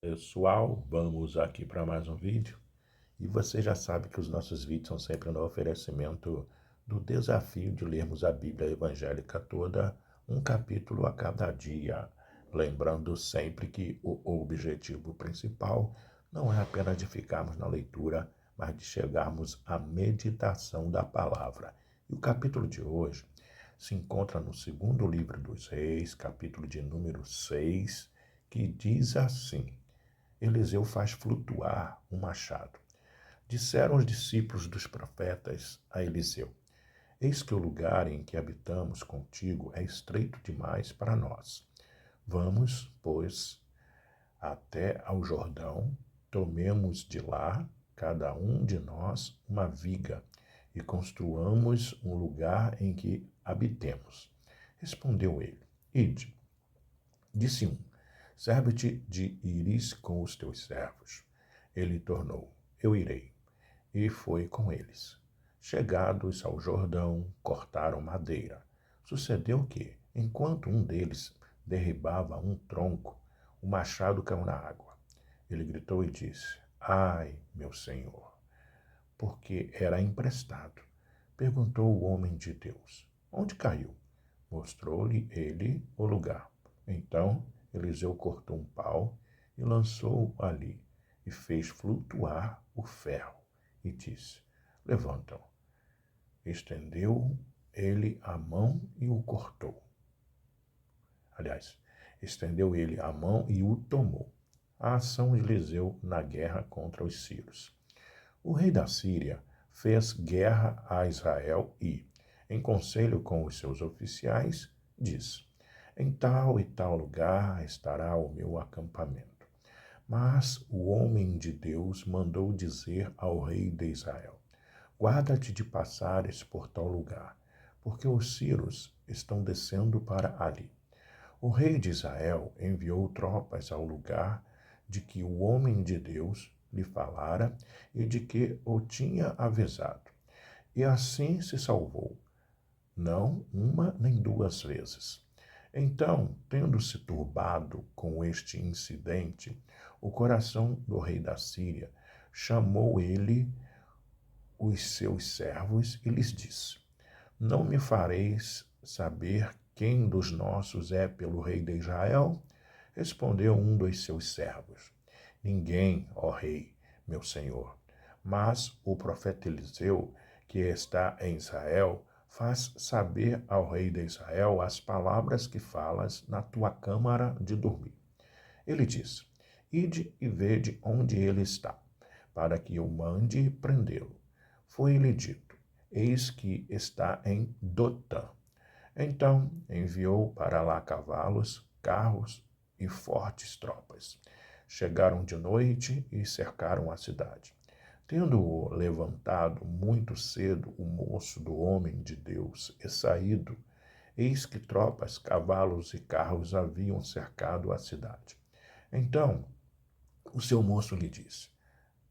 Pessoal, vamos aqui para mais um vídeo. E você já sabe que os nossos vídeos são sempre no oferecimento do desafio de lermos a Bíblia evangélica toda, um capítulo a cada dia. Lembrando sempre que o objetivo principal não é apenas de ficarmos na leitura, mas de chegarmos à meditação da palavra. E o capítulo de hoje se encontra no segundo livro dos Reis, capítulo de número 6, que diz assim: Eliseu faz flutuar um machado. Disseram os discípulos dos profetas a Eliseu: Eis que o lugar em que habitamos contigo é estreito demais para nós. Vamos, pois, até ao Jordão, tomemos de lá, cada um de nós, uma viga, e construamos um lugar em que habitemos. Respondeu ele: Ide. Disse um: Serve-te de ires com os teus servos. Ele tornou: Eu irei. E foi com eles. Chegados ao Jordão, cortaram madeira. Sucedeu que, enquanto um deles derribava um tronco, o machado caiu na água. Ele gritou e disse: Ai, meu senhor, porque era emprestado. Perguntou o homem de Deus: Onde caiu? Mostrou-lhe ele o lugar. Então Eliseu cortou um pau e lançou-o ali, e fez flutuar o ferro, e disse: Levanta-o. Estendeu ele a mão e o cortou. Aliás, estendeu ele a mão e o tomou. A ação de Eliseu na guerra contra os sírios. O rei da Síria fez guerra a Israel e, em conselho com os seus oficiais, disse: Em tal e tal lugar estará o meu acampamento. Mas o homem de Deus mandou dizer ao rei de Israel: Guarda-te de passares por tal lugar, porque os sírios estão descendo para ali. O rei de Israel enviou tropas ao lugar de que o homem de Deus lhe falara e de que o tinha avisado. E assim se salvou, não uma nem duas vezes. Então, tendo-se turbado com este incidente, o coração do rei da Síria, chamou ele os seus servos e lhes disse: Não me fareis saber quem dos nossos é pelo rei de Israel? Respondeu um dos seus servos: Ninguém, ó rei, meu senhor. Mas o profeta Eliseu, que está em Israel, faz saber ao rei de Israel as palavras que falas na tua câmara de dormir. Ele disse: Ide e vede onde ele está, para que eu mande prendê-lo. Foi-lhe dito: Eis que está em Dotã. Então enviou para lá cavalos, carros e fortes tropas. Chegaram de noite e cercaram a cidade. Tendo-o levantado muito cedo o moço do homem de Deus e saído, eis que tropas, cavalos e carros haviam cercado a cidade. Então o seu moço lhe disse: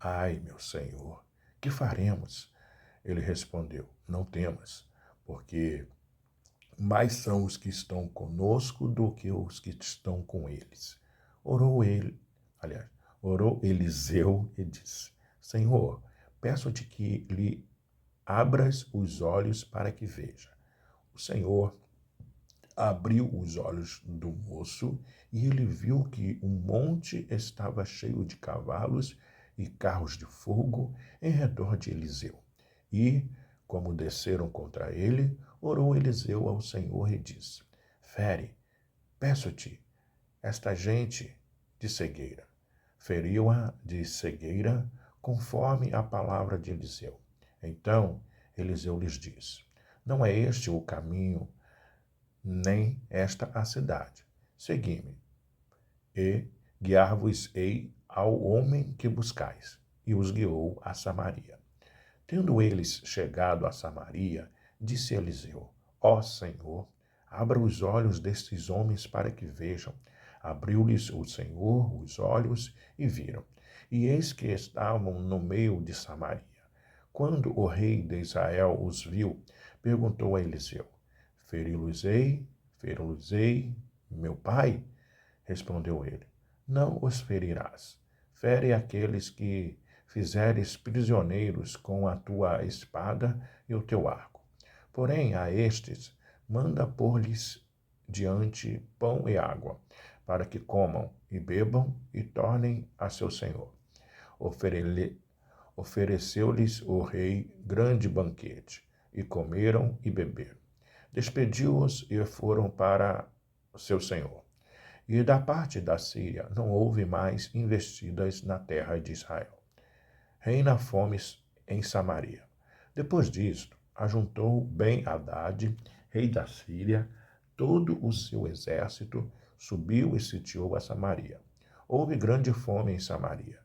Ai, meu senhor, que faremos? Ele respondeu: Não temas, porque mais são os que estão conosco do que os que estão com eles. Orou ele, aliás, orou Eliseu e disse: Senhor, peço-te que lhe abras os olhos para que veja. O Senhor abriu os olhos do moço e ele viu que um monte estava cheio de cavalos e carros de fogo em redor de Eliseu. E, como desceram contra ele, orou Eliseu ao Senhor e disse: Fere, peço-te, esta gente de cegueira. Feriu-a de cegueira, conforme a palavra de Eliseu. Então Eliseu lhes disse: Não é este o caminho, nem esta a cidade. Segui-me, e guiar-vos-ei ao homem que buscais. E os guiou a Samaria. Tendo eles chegado a Samaria, disse Eliseu: Ó Senhor, abra os olhos destes homens para que vejam. Abriu-lhes o Senhor os olhos e viram. E eis que estavam no meio de Samaria. Quando o rei de Israel os viu, perguntou a Eliseu: Feri-los-ei, meu pai? Respondeu ele: não os ferirás. Fere aqueles que fizeres prisioneiros com a tua espada e o teu arco. Porém, a estes manda pôr-lhes diante pão e água, para que comam e bebam e tornem a seu senhor. Ofereceu-lhes o rei grande banquete, e comeram e beberam. Despediu-os e foram para seu senhor. E da parte da Síria não houve mais investidas na terra de Israel. Reina fome em Samaria. Depois disto, ajuntou Ben-Hadad, rei da Síria, todo o seu exército, subiu e sitiou a Samaria. Houve grande fome em Samaria.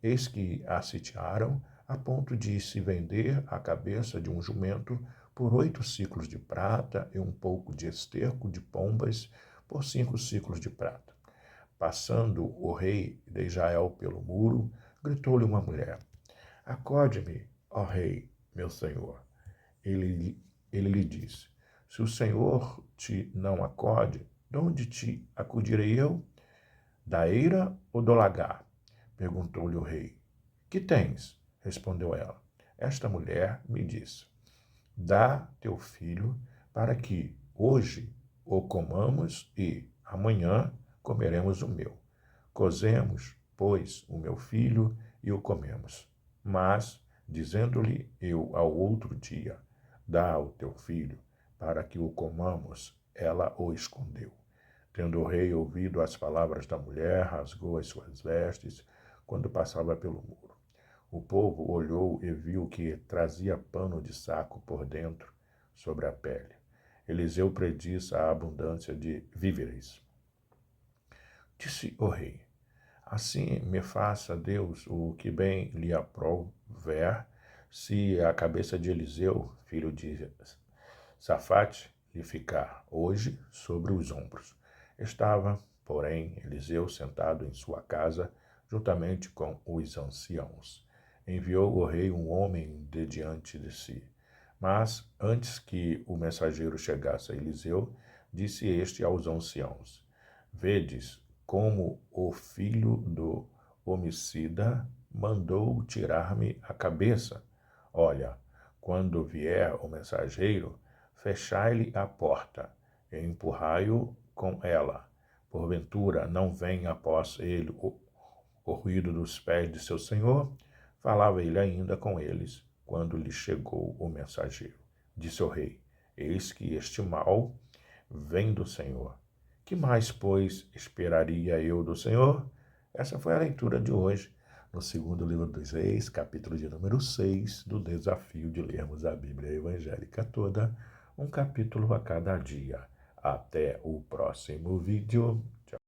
Eis que a sitiaram a ponto de se vender a cabeça de um jumento por 8 siclos de prata e um pouco de esterco de pombas por 5 siclos de prata. Passando o rei de Israel pelo muro, gritou-lhe uma mulher: Acode-me, ó rei, meu senhor. Ele lhe disse: Se o Senhor te não acode, de onde te acudirei eu? Da eira ou do lagar? Perguntou-lhe o rei. Que tens? Respondeu ela. Esta mulher me disse: Dá teu filho para que hoje o comamos e amanhã comeremos o meu. Cozemos, pois, o meu filho e o comemos. Mas, dizendo-lhe eu ao outro dia, dá o teu filho, para que o comamos, ela o escondeu. Tendo o rei ouvido as palavras da mulher, rasgou as suas vestes quando passava pelo muro. O povo olhou e viu que trazia pano de saco por dentro, sobre a pele. Eliseu prediz a abundância de víveres. Disse o rei: Assim me faça Deus o que bem lhe aprouver, se a cabeça de Eliseu, filho de Safate, lhe ficar hoje sobre os ombros. Estava, porém, Eliseu sentado em sua casa, juntamente com os anciãos. Enviou o rei um homem de diante de si. Mas, antes que o mensageiro chegasse a Eliseu, disse este aos anciãos: Vedes como o filho do homicida mandou tirar-me a cabeça. Olha, quando vier o mensageiro, fechai-lhe a porta e empurrai-o com ela. Porventura não vem após ele o ruído dos pés de seu senhor? Falava ele ainda com eles, quando lhe chegou o mensageiro. Disse o rei: Eis que este mal vem do Senhor. Que mais, pois, esperaria eu do Senhor? Essa foi a leitura de hoje, no segundo livro dos Reis, capítulo de número 6, do desafio de lermos a Bíblia evangélica toda, um capítulo a cada dia. Até o próximo vídeo. Tchau.